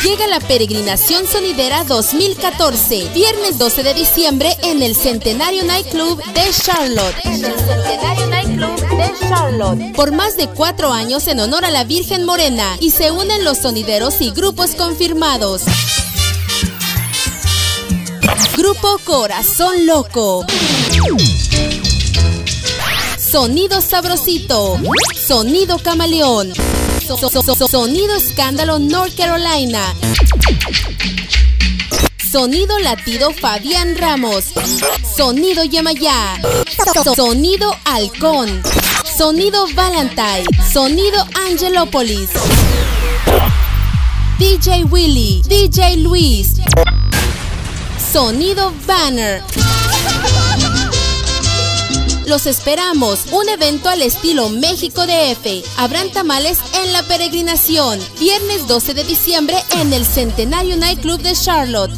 Llega la Peregrinación Sonidera 2014, viernes 12 de diciembre en el Centenario Nightclub de Charlotte. Por más de 4 años en honor a la Virgen Morena, y se unen los sonideros y grupos confirmados. Grupo Corazón Loco, Sonido Sabrosito, Sonido Camaleón, Sonido Escándalo North Carolina, Sonido Latido Fabián Ramos, Sonido Yemayá, Sonido Halcón, Sonido Valentine, Sonido Angelópolis, DJ Willy, DJ Luis, Sonido Banner. Los esperamos, un evento al estilo México DF. Habrán tamales en la peregrinación, viernes 12 de diciembre en el Centenario Nightclub de Charlotte.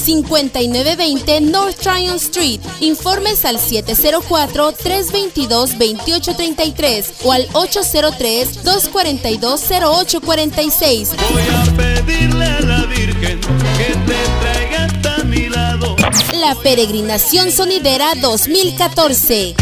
5920 North Tryon Street. Informes al 704-322-2833 o al 803-242-0846. Voy a pedirle a la Virgen que te traiga hasta mi lado. La Peregrinación Sonidera 2014.